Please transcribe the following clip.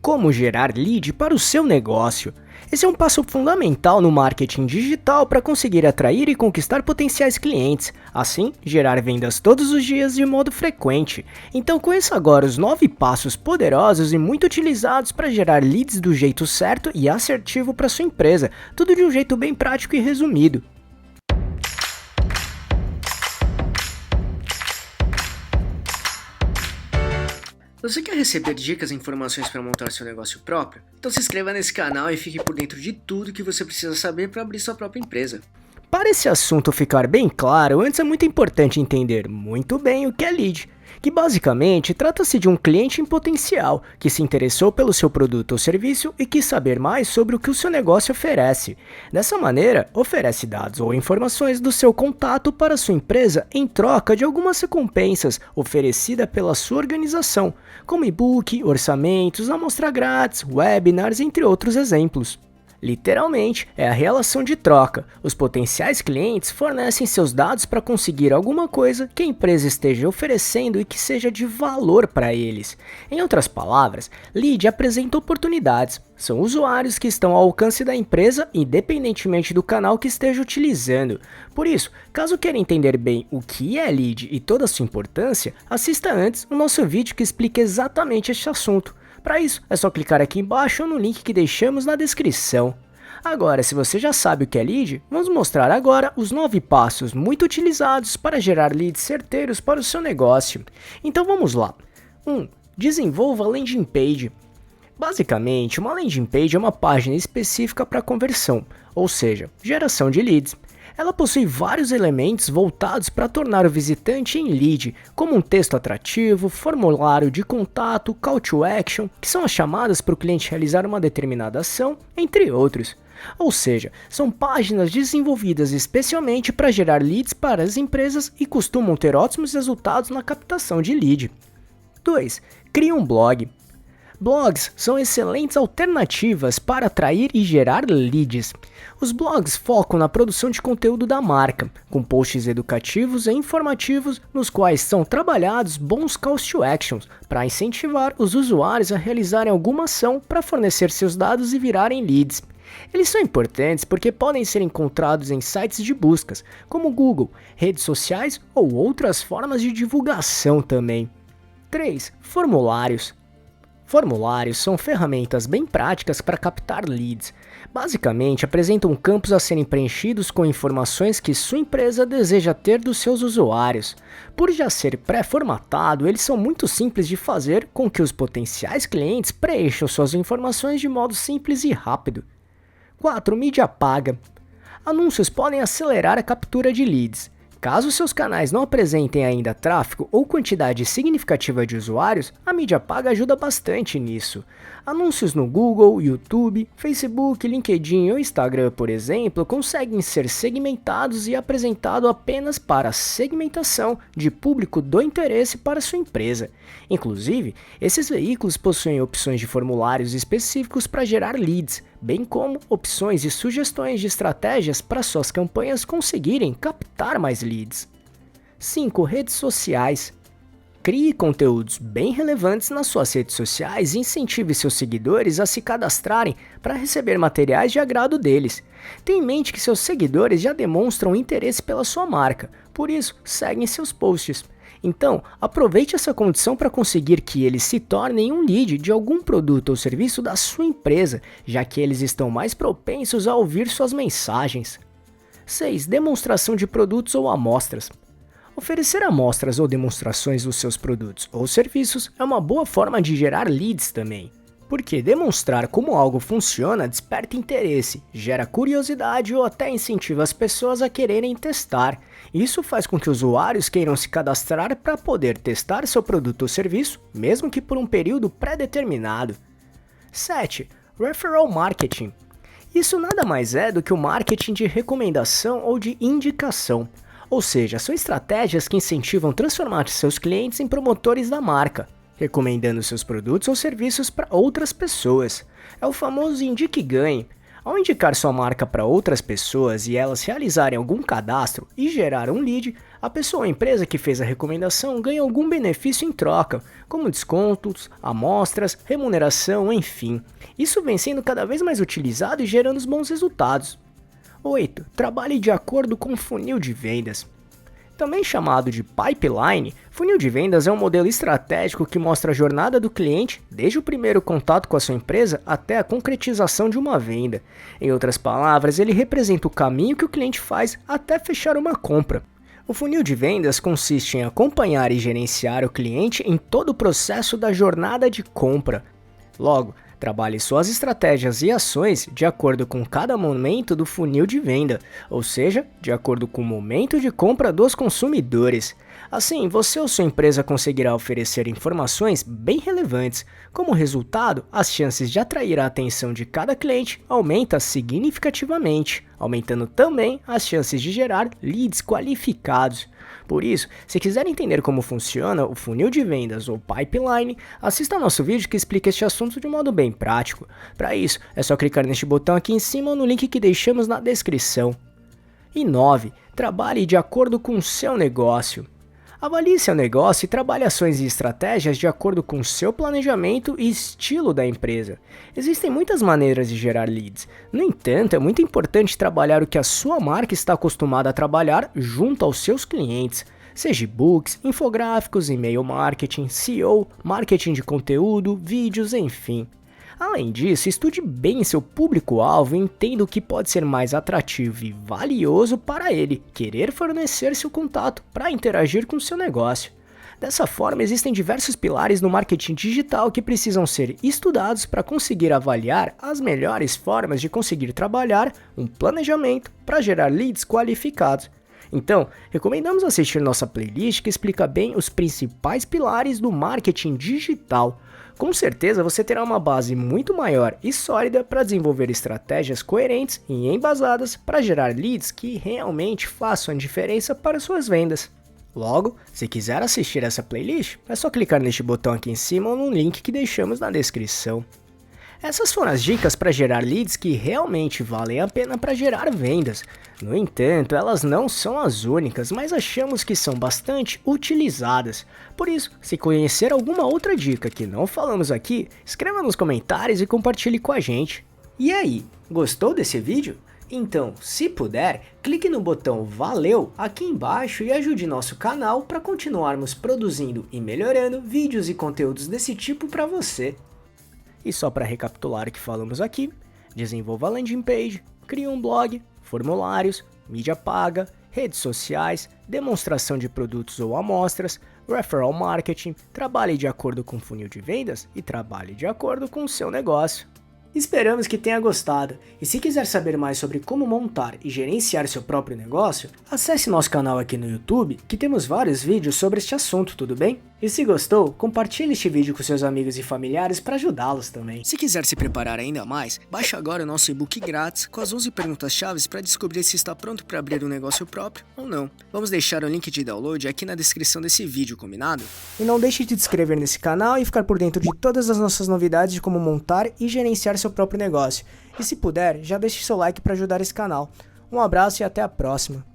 Como gerar lead para o seu negócio. Esse é um passo fundamental no marketing digital para conseguir atrair e conquistar potenciais clientes, assim, gerar vendas todos os dias de modo frequente. Então conheça agora os 9 passos poderosos e muito utilizados para gerar leads do jeito certo e assertivo para sua empresa, tudo de um jeito bem prático e resumido. Você quer receber dicas e informações para montar seu negócio próprio? Então se inscreva nesse canal e fique por dentro de tudo que você precisa saber para abrir sua própria empresa. Para esse assunto ficar bem claro, antes é muito importante entender muito bem o que é lead, que basicamente trata-se de um cliente em potencial que se interessou pelo seu produto ou serviço e quis saber mais sobre o que o seu negócio oferece. Dessa maneira, oferece dados ou informações do seu contato para sua empresa em troca de algumas recompensas oferecidas pela sua organização, como e-book, orçamentos, amostra grátis, webinars, entre outros exemplos. Literalmente, é a relação de troca. Os potenciais clientes fornecem seus dados para conseguir alguma coisa que a empresa esteja oferecendo e que seja de valor para eles. Em outras palavras, lead apresenta oportunidades. São usuários que estão ao alcance da empresa, independentemente do canal que esteja utilizando. Por isso, caso queira entender bem o que é lead e toda a sua importância, assista antes o nosso vídeo que explica exatamente este assunto. Para isso, é só clicar aqui embaixo ou no link que deixamos na descrição. Agora, se você já sabe o que é lead, vamos mostrar agora os 9 passos muito utilizados para gerar leads certeiros para o seu negócio. Então vamos lá. 1. Desenvolva a landing page. Basicamente, uma landing page é uma página específica para conversão, ou seja, geração de leads. Ela possui vários elementos voltados para tornar o visitante em lead, como um texto atrativo, formulário de contato, call to action, que são as chamadas para o cliente realizar uma determinada ação, entre outros. Ou seja, são páginas desenvolvidas especialmente para gerar leads para as empresas e costumam ter ótimos resultados na captação de lead. 2. Crie um blog. Blogs são excelentes alternativas para atrair e gerar leads. Os blogs focam na produção de conteúdo da marca, com posts educativos e informativos nos quais são trabalhados bons calls to actions para incentivar os usuários a realizarem alguma ação para fornecer seus dados e virarem leads. Eles são importantes porque podem ser encontrados em sites de buscas, como Google, redes sociais ou outras formas de divulgação também. 3. Formulários. Formulários são ferramentas bem práticas para captar leads. Basicamente, apresentam campos a serem preenchidos com informações que sua empresa deseja ter dos seus usuários. Por já ser pré-formatado, eles são muito simples de fazer com que os potenciais clientes preencham suas informações de modo simples e rápido. 4. Mídia paga. Anúncios podem acelerar a captura de leads. Caso seus canais não apresentem ainda tráfego ou quantidade significativa de usuários, a mídia paga ajuda bastante nisso. Anúncios no Google, YouTube, Facebook, LinkedIn ou Instagram, por exemplo, conseguem ser segmentados e apresentados apenas para a segmentação de público do interesse para sua empresa. Inclusive, esses veículos possuem opções de formulários específicos para gerar leads, bem como opções e sugestões de estratégias para suas campanhas conseguirem captar mais leads. 5. Redes sociais. Crie conteúdos bem relevantes nas suas redes sociais e incentive seus seguidores a se cadastrarem para receber materiais de agrado deles. Tenha em mente que seus seguidores já demonstram interesse pela sua marca, por isso seguem seus posts. Então, aproveite essa condição para conseguir que eles se tornem um lead de algum produto ou serviço da sua empresa, já que eles estão mais propensos a ouvir suas mensagens. 6. Demonstração de produtos ou amostras. Oferecer amostras ou demonstrações dos seus produtos ou serviços é uma boa forma de gerar leads também, porque demonstrar como algo funciona desperta interesse, gera curiosidade ou até incentiva as pessoas a quererem testar. Isso faz com que usuários queiram se cadastrar para poder testar seu produto ou serviço, mesmo que por um período pré-determinado. 7. Referral Marketing. Isso nada mais é do que o marketing de recomendação ou de indicação. Ou seja, são estratégias que incentivam transformar seus clientes em promotores da marca, recomendando seus produtos ou serviços para outras pessoas. É o famoso indique e ganhe. Ao indicar sua marca para outras pessoas e elas realizarem algum cadastro e gerar um lead, a pessoa ou empresa que fez a recomendação ganha algum benefício em troca, como descontos, amostras, remuneração, enfim. Isso vem sendo cada vez mais utilizado e gerando bons resultados. 8. Trabalhe de acordo com o funil de vendas. Também chamado de pipeline, funil de vendas é um modelo estratégico que mostra a jornada do cliente desde o primeiro contato com a sua empresa até a concretização de uma venda. Em outras palavras, ele representa o caminho que o cliente faz até fechar uma compra. O funil de vendas consiste em acompanhar e gerenciar o cliente em todo o processo da jornada de compra. Logo, trabalhe suas estratégias e ações de acordo com cada momento do funil de venda, ou seja, de acordo com o momento de compra dos consumidores. Assim, você ou sua empresa conseguirá oferecer informações bem relevantes. Como resultado, as chances de atrair a atenção de cada cliente aumentam significativamente, aumentando também as chances de gerar leads qualificados. Por isso, se quiser entender como funciona o funil de vendas ou pipeline, assista ao nosso vídeo que explica este assunto de modo bem prático. Para isso, é só clicar neste botão aqui em cima ou no link que deixamos na descrição. E 9. Trabalhe de acordo com o seu negócio. Avalie seu negócio e trabalhe ações e estratégias de acordo com seu planejamento e estilo da empresa. Existem muitas maneiras de gerar leads. No entanto, é muito importante trabalhar o que a sua marca está acostumada a trabalhar junto aos seus clientes. Seja e-books, infográficos, e-mail marketing, SEO, marketing de conteúdo, vídeos, enfim. Além disso, estude bem seu público-alvo e entenda o que pode ser mais atrativo e valioso para ele querer fornecer seu contato para interagir com seu negócio. Dessa forma, existem diversos pilares no marketing digital que precisam ser estudados para conseguir avaliar as melhores formas de conseguir trabalhar um planejamento para gerar leads qualificados. Então, recomendamos assistir nossa playlist que explica bem os principais pilares do marketing digital. Com certeza você terá uma base muito maior e sólida para desenvolver estratégias coerentes e embasadas para gerar leads que realmente façam a diferença para suas vendas. Logo, se quiser assistir essa playlist, é só clicar neste botão aqui em cima ou no link que deixamos na descrição. Essas foram as dicas para gerar leads que realmente valem a pena para gerar vendas. No entanto, elas não são as únicas, mas achamos que são bastante utilizadas. Por isso, se conhecer alguma outra dica que não falamos aqui, escreva nos comentários e compartilhe com a gente. E aí, gostou desse vídeo? Então, se puder, clique no botão Valeu aqui embaixo e ajude nosso canal para continuarmos produzindo e melhorando vídeos e conteúdos desse tipo para você. E só para recapitular o que falamos aqui, desenvolva a landing page, crie um blog, formulários, mídia paga, redes sociais, demonstração de produtos ou amostras, referral marketing, trabalhe de acordo com o funil de vendas e trabalhe de acordo com o seu negócio. Esperamos que tenha gostado, e se quiser saber mais sobre como montar e gerenciar seu próprio negócio, acesse nosso canal aqui no YouTube, que temos vários vídeos sobre este assunto, tudo bem? E se gostou, compartilhe este vídeo com seus amigos e familiares para ajudá-los também. Se quiser se preparar ainda mais, baixe agora o nosso e-book grátis com as 11 perguntas-chave para descobrir se está pronto para abrir um negócio próprio ou não. Vamos deixar o link de download aqui na descrição desse vídeo, combinado? E não deixe de se inscrever nesse canal e ficar por dentro de todas as nossas novidades de como montar e gerenciar seu próprio negócio. E se puder, já deixe seu like para ajudar esse canal. Um abraço e até a próxima.